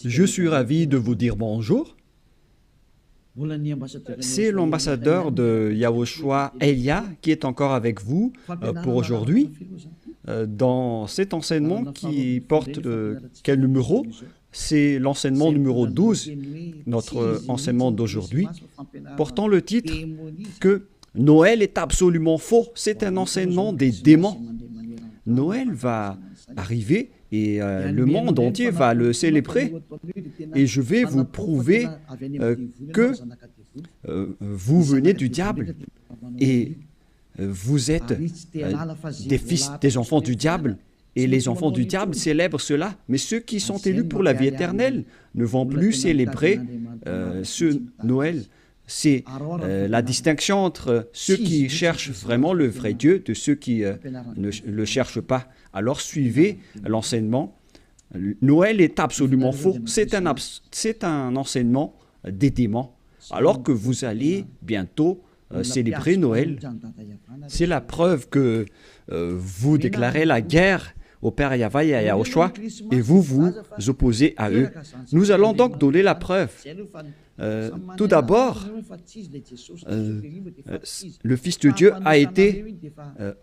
Je suis ravi de vous dire bonjour. C'est l'ambassadeur de Yahushua, Elia, qui est encore avec vous pour aujourd'hui. Dans cet enseignement qui porte quel numéro? C'est l'enseignement numéro 12, notre enseignement d'aujourd'hui, portant le titre que Noël est absolument faux. C'est un enseignement des démons. Noël va arriver et le monde entier va le célébrer. Et je vais vous prouver que vous venez du diable et vous êtes des enfants du diable. Et les enfants du diable célèbrent cela. Mais ceux qui sont élus pour la vie éternelle ne vont plus célébrer ce Noël. C'est la distinction entre ceux qui cherchent vraiment le vrai Dieu de ceux qui ne le cherchent pas. Alors suivez l'enseignement. Noël est absolument faux. C'est un enseignement des démons. Alors que vous allez bientôt célébrer Noël, c'est la preuve que vous déclarez la guerre au Père Yahweh et à Yahushua, et vous vous opposez à eux. Nous allons donc donner la preuve. Tout d'abord, le Fils de Dieu a été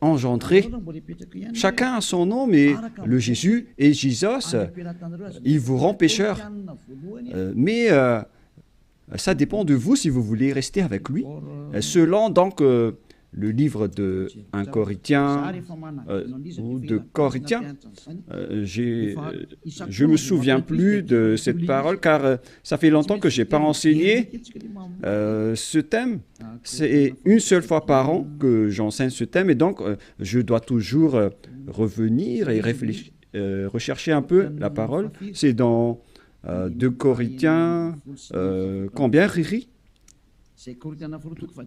engendré. Chacun a son nom, mais le Jésus et Jésus, il vous rend pécheur. Mais ça dépend de vous si vous voulez rester avec lui. Selon donc le livre de 1 Corinthiens ou de Corinthiens, je ne me souviens plus de cette parole car ça fait longtemps que je n'ai pas enseigné ce thème. C'est une seule fois par an que j'enseigne ce thème et donc je dois toujours revenir et réfléchir, rechercher un peu la parole. C'est dans 2 Corinthiens, combien, Riri?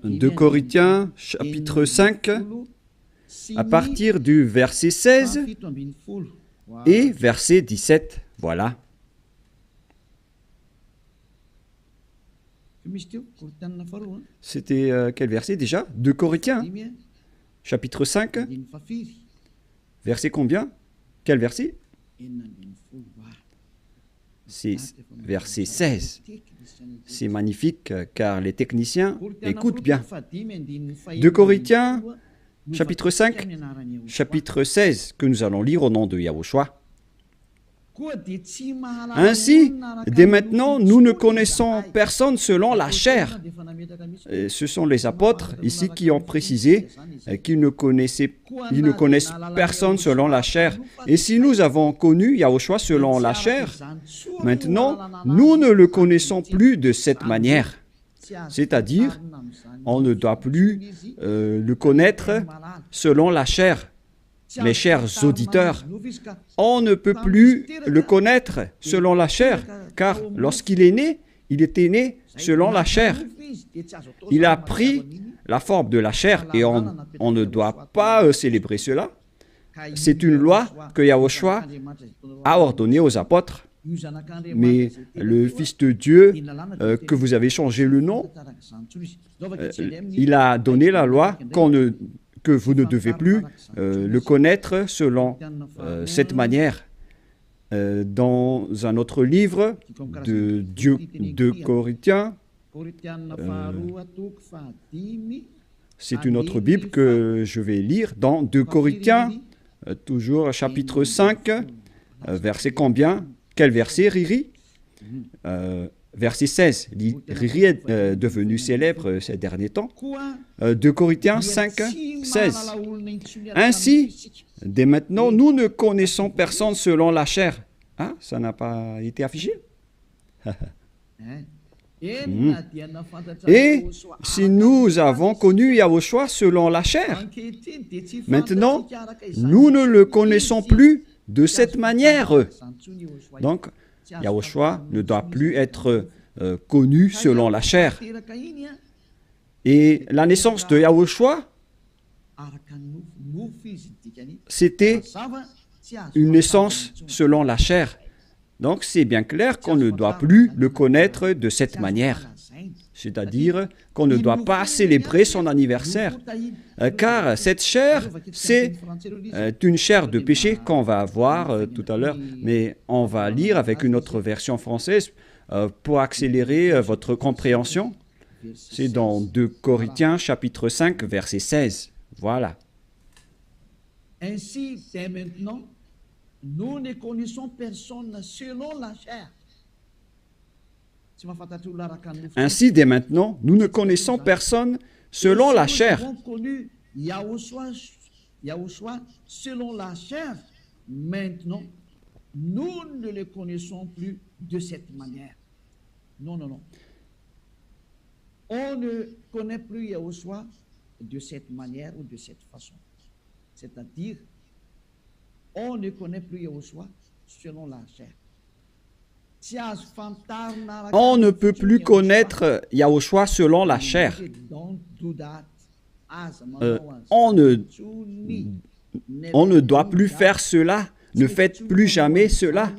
2 Corinthiens, chapitre 5, à partir du verset 16 et verset 17. Voilà. C'était quel verset déjà? 2 Corinthiens, chapitre 5, verset combien? Quel verset? C'est verset 16. C'est magnifique car les techniciens écoutent bien. 2 Corinthiens, chapitre 5, chapitre 16, que nous allons lire au nom de Yahushua. Ainsi, dès maintenant, nous ne connaissons personne selon la chair. Et ce sont les apôtres ici qui ont précisé qu'ils ne connaissent personne selon la chair. Et si nous avons connu Yahushua selon la chair, maintenant, nous ne le connaissons plus de cette manière. C'est-à-dire, on ne doit plus le connaître selon la chair. Mes chers auditeurs, on ne peut plus le connaître selon la chair, car lorsqu'il est né, il était né selon la chair. Il a pris la forme de la chair et on ne doit pas célébrer cela. C'est une loi que Yahushua a ordonnée aux apôtres. Mais le Fils de Dieu, que vous avez changé le nom, il a donné la loi que vous ne devez plus le connaître selon cette manière. Dans un autre livre de Corinthiens, c'est une autre Bible que je vais lire, dans 2 Corinthiens, toujours chapitre 5, verset combien? Quel verset, Riri? Verset 16, Riri est devenu célèbre ces derniers temps. 2 Corinthiens 5, 16. Ainsi, dès maintenant, nous ne connaissons personne selon la chair. Ah, ça n'a pas été affiché? Et si nous avons connu Yahushua selon la chair, maintenant, nous ne le connaissons plus de cette manière. Donc, Yahushua ne doit plus être connu selon la chair. Et la naissance de Yahushua, c'était une naissance selon la chair. Donc c'est bien clair qu'on ne doit plus le connaître de cette manière. c'est-à-dire qu'on ne doit pas célébrer son anniversaire, car cette chair, c'est une chair de péché qu'on va voir tout à l'heure, mais on va lire avec une autre version française pour accélérer votre compréhension. C'est dans 2 Corinthiens chapitre 5, verset 16. Voilà. Ainsi, dès maintenant, nous ne connaissons personne selon la chair. Ainsi, dès maintenant, nous ne connaissons personne selon la chair. Nous avons connu Yahushua selon la chair. Maintenant, nous ne le connaissons plus de cette manière. Non, non, non. On ne connaît plus Yahushua de cette manière ou de cette façon. C'est-à-dire, on ne connaît plus Yahushua selon la chair. On ne peut plus connaître Yahushua selon la chair. On ne doit plus faire cela. Ne faites plus jamais cela.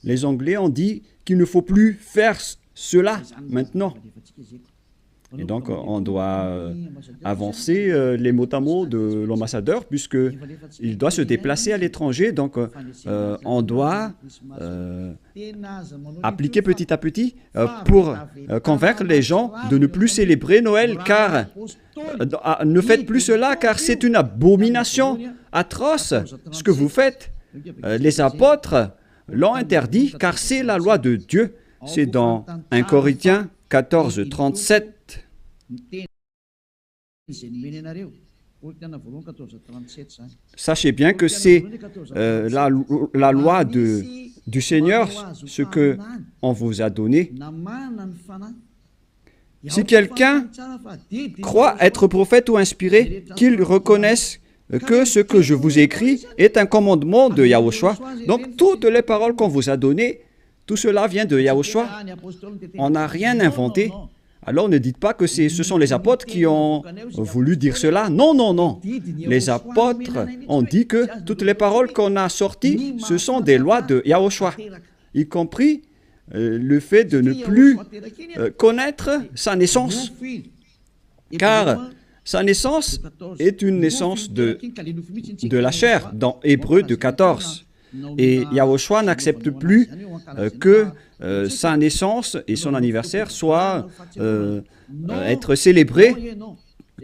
Les Anglais ont dit qu'il ne faut plus faire cela maintenant. Et donc, on doit avancer les mots à mots de l'ambassadeur, puisqu'il doit se déplacer à l'étranger. Donc, on doit appliquer petit à petit pour convaincre les gens de ne plus célébrer Noël, car ne faites plus cela, car c'est une abomination atroce ce que vous faites. Les apôtres l'ont interdit, car c'est la loi de Dieu. C'est dans 1 Corinthiens 14, 37. Sachez bien que c'est la loi du Seigneur, ce qu'on vous a donné. Si quelqu'un croit être prophète ou inspiré, qu'il reconnaisse que ce que je vous écris est un commandement de Yahushua. Donc, toutes les paroles qu'on vous a données, tout cela vient de Yahushua. On n'a rien inventé. Alors ne dites pas que ce sont les apôtres qui ont voulu dire cela. Non, non, non. Les apôtres ont dit que toutes les paroles qu'on a sorties, ce sont des lois de Yahushua, y compris le fait de ne plus connaître sa naissance. Car sa naissance est une naissance de la chair, dans Hébreux 14. Et Yahushua n'accepte plus que sa naissance et son anniversaire soient être célébrés,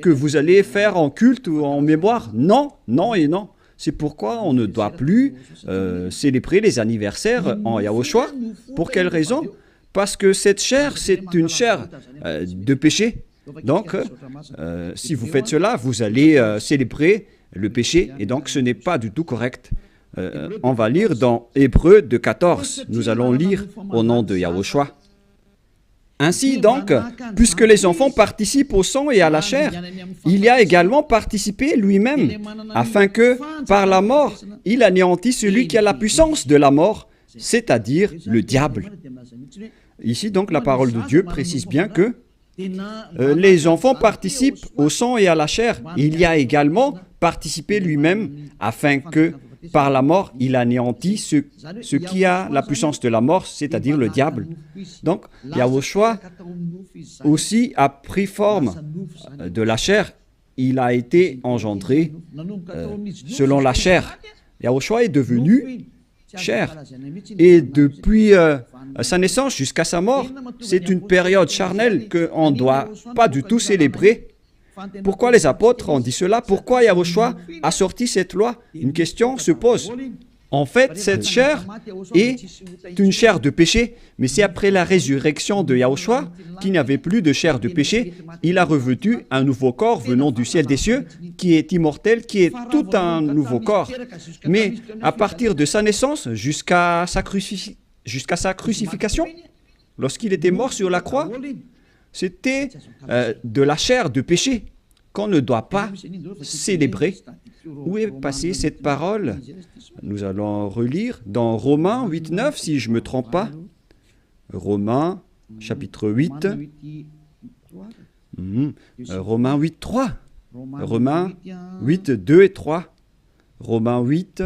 que vous allez faire en culte ou en mémoire. Non, non et non. C'est pourquoi on ne doit plus célébrer les anniversaires en Yahushua. Pour quelle raison? Parce que cette chair, c'est une chair de péché. Donc, si vous faites cela, vous allez célébrer le péché, et donc ce n'est pas du tout correct. On va lire dans Hébreux 14. Nous allons lire au nom de Yahushua. Ainsi donc, puisque les enfants participent au sang et à la chair, il y a également participé lui-même, afin que, par la mort, il anéantisse celui qui a la puissance de la mort, c'est-à-dire le diable. Ici donc, la parole de Dieu précise bien que les enfants participent au sang et à la chair. Il y a également participé lui-même, afin que, par la mort, il anéantit ce qui a la puissance de la mort, c'est-à-dire le diable. Donc, Yahushua aussi a pris forme de la chair. Il a été engendré selon la chair. Yahushua est devenu chair. Et depuis sa naissance jusqu'à sa mort, c'est une période charnelle qu'on ne doit pas du tout célébrer. Pourquoi les apôtres ont dit cela? Pourquoi Yahushua a sorti cette loi? Une question se pose. En fait, cette chair est une chair de péché, mais c'est après la résurrection de Yahushua qu'il n'y avait plus de chair de péché. Il a revêtu un nouveau corps venant du ciel des cieux, qui est immortel, qui est tout un nouveau corps. Mais à partir de sa naissance jusqu'à sa crucifixion, lorsqu'il était mort sur la croix, c'était de la chair de péché qu'on ne doit pas célébrer. Où est passée cette parole? Nous allons relire dans Romains 8, 9, si je ne me trompe pas. Romains, chapitre 8. Romains 8, 3. Romains 8, 2 et 3. Romains 8.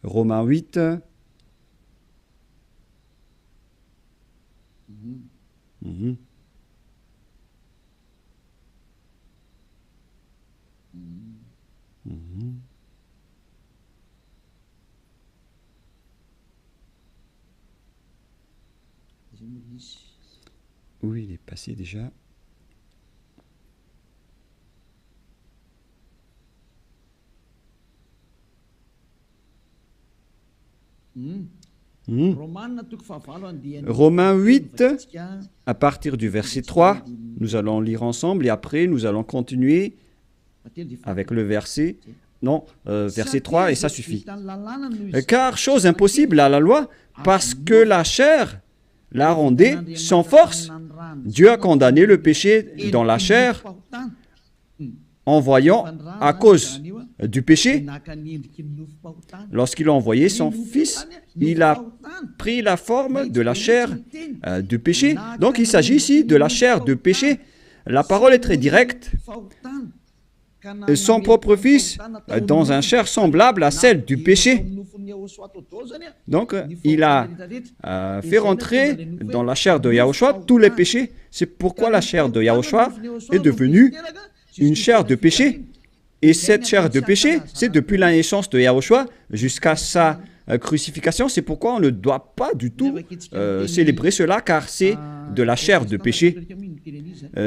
Romains 8. Mhm. Mhm. Oui, il est passé déjà. Mhm. Romains 8, à partir du verset 3, nous allons lire ensemble et après nous allons continuer avec le verset, verset 3 et ça suffit. Car chose impossible à la loi, parce que la chair la rendait sans force. Dieu a condamné le péché dans la chair en voyant, à cause du péché, lorsqu'il a envoyé son Fils, il a pris la forme de la chair du péché. Donc il s'agit ici de la chair de péché. La parole est très directe. Son propre Fils dans une chair semblable à celle du péché. Donc, il a fait rentrer dans la chair de Yahushua tous les péchés. C'est pourquoi la chair de Yahushua est devenue une chair de péché. Et cette chair de péché, c'est depuis la naissance de Yahushua jusqu'à sa crucifixion. C'est pourquoi on ne doit pas du tout célébrer cela, car c'est de la chair de péché.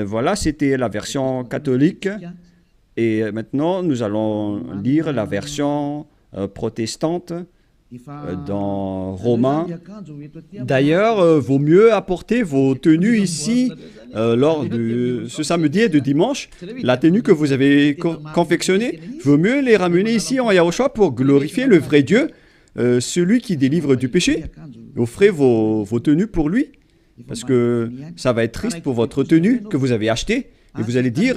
Voilà, c'était la version catholique. Et maintenant, nous allons lire la version protestante dans Romains. D'ailleurs, vaut mieux apporter vos tenues ici lors de ce samedi et de dimanche. La tenue que vous avez confectionnée, vaut mieux les ramener ici en Yahushua pour glorifier le vrai Dieu, celui qui délivre du péché. Offrez vos tenues pour lui, parce que ça va être triste pour votre tenue que vous avez achetée. Et vous allez dire,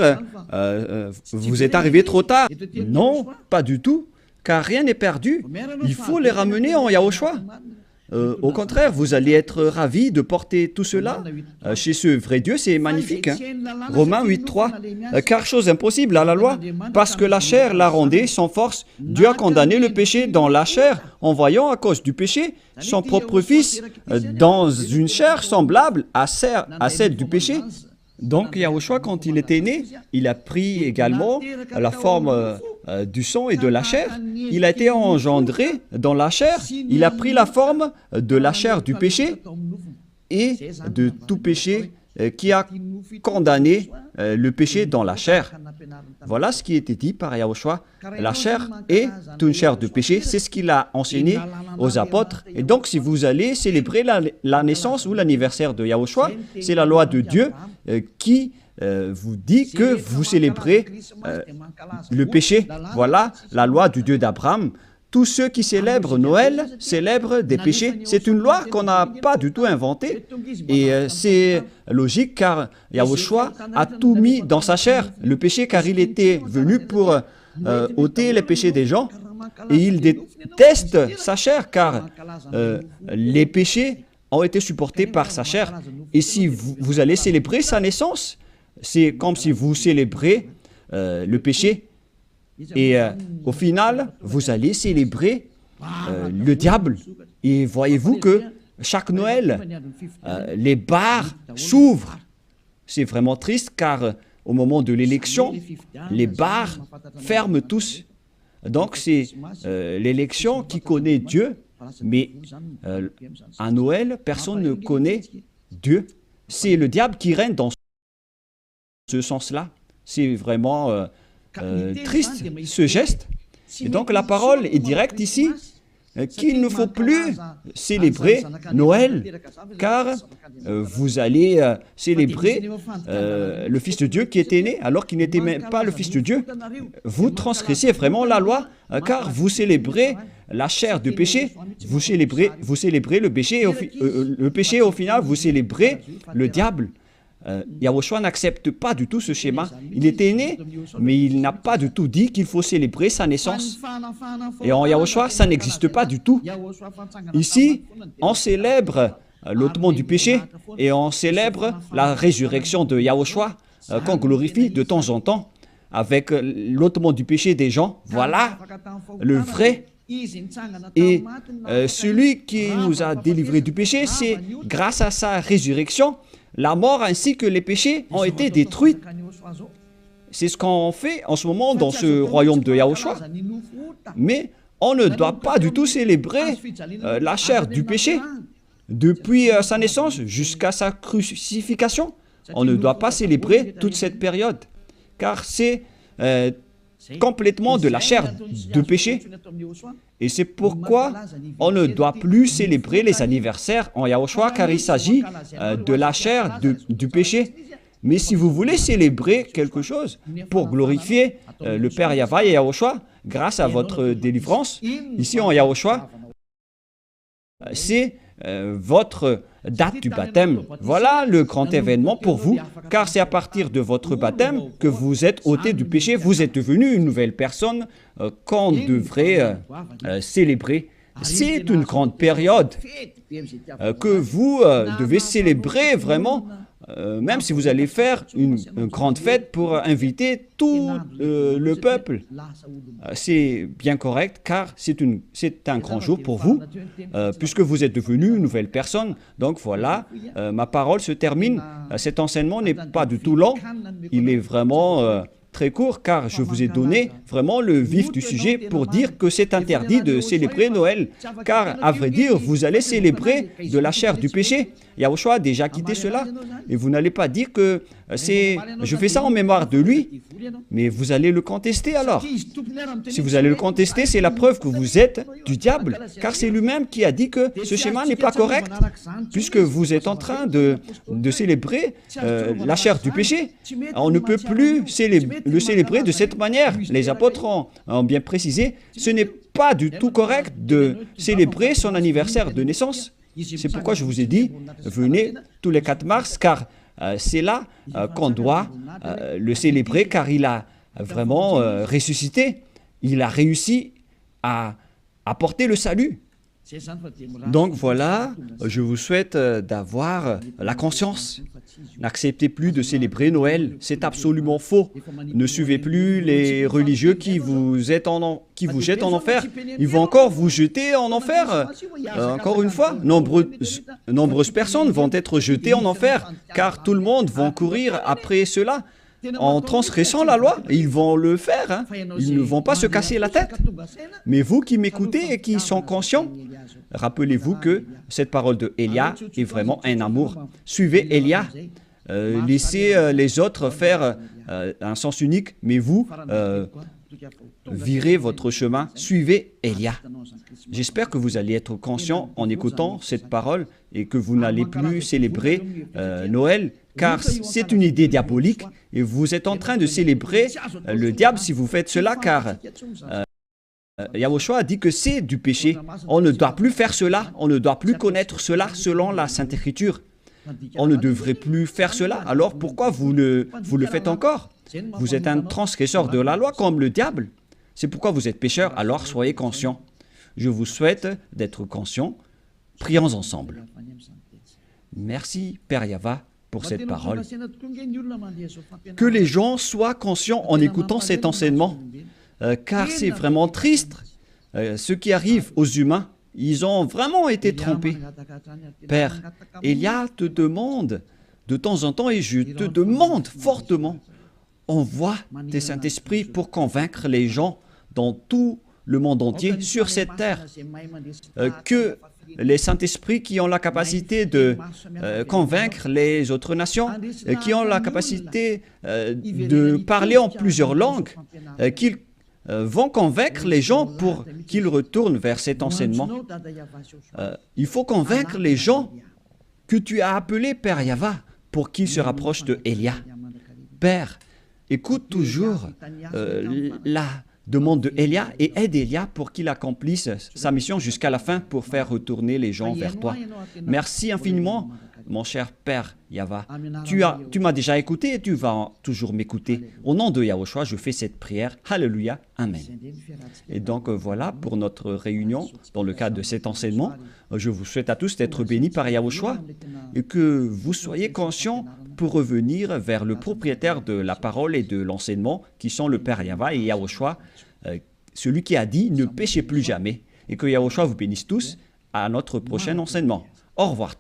vous êtes arrivé trop tard. Non, pas du tout, car rien n'est perdu. Il faut les ramener en Yahushua. Au contraire, vous allez être ravis de porter tout cela chez ce vrai Dieu, c'est magnifique. Hein? Romains 8.3, car chose impossible à la loi, parce que la chair la rendait sans force. Dieu a condamné le péché dans la chair, en voyant à cause du péché son propre Fils dans une chair semblable à celle du péché. Donc Yahushua, quand il était né, il a pris également la forme du sang et de la chair. Il a été engendré dans la chair. Il a pris la forme de la chair du péché et de tout péché qui a condamné le péché dans la chair. Voilà ce qui était dit par Yahushua. La chair est une chair de péché. C'est ce qu'il a enseigné aux apôtres. Et donc, si vous allez célébrer la naissance ou l'anniversaire de Yahushua, c'est la loi de Dieu qui vous dit que vous célébrez le péché. Voilà la loi du Dieu d'Abraham. Tous ceux qui célèbrent Noël célèbrent des péchés. C'est une loi qu'on n'a pas du tout inventée. Et c'est logique car Yahushua a tout mis dans sa chair, le péché, car il était venu pour ôter les péchés des gens. Et il déteste sa chair car les péchés ont été supportés par sa chair. Et si vous allez célébrer sa naissance, c'est comme si vous célébrez le péché. Et au final, vous allez célébrer le diable. Et voyez-vous que chaque Noël, les bars s'ouvrent. C'est vraiment triste car au moment de l'élection, les bars ferment tous. Donc c'est l'élection qui connaît Dieu, mais à Noël, personne ne connaît Dieu. C'est le diable qui règne dans ce sens-là. C'est vraiment triste, ce geste. Et donc la parole est directe ici, qu'il ne faut plus célébrer Noël, car vous allez célébrer le Fils de Dieu qui était né, alors qu'il n'était même pas le Fils de Dieu. Vous transgressez vraiment la loi, car vous célébrez la chair du péché, vous célébrez le péché, et au final, vous célébrez le diable. Yahushua n'accepte pas du tout ce schéma. Il était né, mais il n'a pas du tout dit qu'il faut célébrer sa naissance. Et en Yahushua, ça n'existe pas du tout. Ici, on célèbre l'ôtement du péché et on célèbre la résurrection de Yahushua qu'on glorifie de temps en temps avec l'ôtement du péché des gens. Voilà le vrai Et celui qui nous a délivrés du péché, c'est grâce à sa résurrection, la mort ainsi que les péchés ont été détruits. C'est ce qu'on fait en ce moment dans ce royaume de Yahushua. Mais on ne doit pas du tout célébrer la chair du péché. Depuis sa naissance jusqu'à sa crucifixion, on ne doit pas célébrer toute cette période, car c'est complètement de la chair de péché. Et c'est pourquoi on ne doit plus célébrer les anniversaires en Yahushua, car il s'agit de la chair du péché. Mais si vous voulez célébrer quelque chose pour glorifier le Père Yahva et Yahushua, grâce à votre délivrance, ici en Yahushua, c'est votre date du baptême. Voilà le grand événement pour vous, car c'est à partir de votre baptême que vous êtes ôté du péché, vous êtes devenu une nouvelle personne qu'on devrait célébrer. C'est une grande période que vous devez célébrer vraiment, même si vous allez faire une grande fête pour inviter tout le peuple. C'est bien correct, car c'est un grand jour pour vous, puisque vous êtes devenu une nouvelle personne. Donc voilà, ma parole se termine. Cet enseignement n'est pas du tout long, il est vraiment très court, car je vous ai donné vraiment le vif du sujet pour dire que c'est interdit de célébrer Noël, car à vrai dire, vous allez célébrer de la chair du péché. Yahushua a déjà quitté cela, et vous n'allez pas dire que je fais ça en mémoire de lui, mais vous allez le contester alors. Si vous allez le contester, c'est la preuve que vous êtes du diable, car c'est lui-même qui a dit que ce schéma n'est pas correct, puisque vous êtes en train de célébrer la chair du péché. On ne peut plus le célébrer de cette manière. Les apôtres ont bien précisé, ce n'est pas du tout correct de célébrer son anniversaire de naissance. C'est pourquoi je vous ai dit, venez tous les 4 mars, car c'est là qu'on doit le célébrer, car il a vraiment ressuscité. Il a réussi à apporter le salut. Donc voilà, je vous souhaite d'avoir la conscience. N'acceptez plus de célébrer Noël, c'est absolument faux. Ne suivez plus les religieux qui vous jettent en enfer. Ils vont encore vous jeter en enfer. Encore une fois, nombreuses personnes vont être jetées en enfer, car tout le monde va courir après cela. En transgressant la loi, ils vont le faire, hein. Ils ne vont pas se casser la tête. Mais vous qui m'écoutez et qui sont conscients, rappelez-vous que cette parole de Élia est vraiment un amour. Suivez Élia, laissez les autres faire un sens unique, mais vous, virez votre chemin, suivez Élia. J'espère que vous allez être conscients en écoutant cette parole et que vous n'allez plus célébrer Noël, car c'est une idée diabolique et vous êtes en train de célébrer le diable si vous faites cela, car Yahushua a dit que c'est du péché. On ne doit plus faire cela, on ne doit plus connaître cela selon la Sainte Écriture. On ne devrait plus faire cela, alors pourquoi vous le faites encore? Vous êtes un transgresseur de la loi comme le diable. C'est pourquoi vous êtes pécheur, alors soyez conscients. Je vous souhaite d'être conscients. Prions ensemble. Merci, Père Yahva, pour cette parole. Que les gens soient conscients en écoutant cet enseignement, car c'est vraiment triste. Ce qui arrive aux humains, ils ont vraiment été trompés. Père, Élia te demande de temps en temps, et je te demande fortement, envoie tes Saint-Esprit pour convaincre les gens dans tout le monde entier, sur cette terre, que les Saint-Esprits qui ont la capacité de convaincre les autres nations, qui ont la capacité de parler en plusieurs langues, qu'ils vont convaincre les gens pour qu'ils retournent vers cet enseignement. Il faut convaincre les gens que tu as appelés Père Yahva pour qu'ils se rapprochent de Élia. Père, écoute toujours la demande de Élia et aide Élia pour qu'il accomplisse sa mission jusqu'à la fin pour faire retourner les gens vers toi. Merci infiniment, mon cher Père Yahva. Tu m'as déjà écouté et tu vas toujours m'écouter. Au nom de Yahushua, je fais cette prière. Alléluia. Amen. Et donc voilà pour notre réunion dans le cadre de cet enseignement. Je vous souhaite à tous d'être bénis par Yahushua et que vous soyez conscients pour revenir vers le propriétaire de la parole et de l'enseignement qui sont le Père Yahva et Yahushua celui qui a dit « Ne péchez plus jamais ». Et que Yahushua vous bénisse tous à notre prochain enseignement. Au revoir.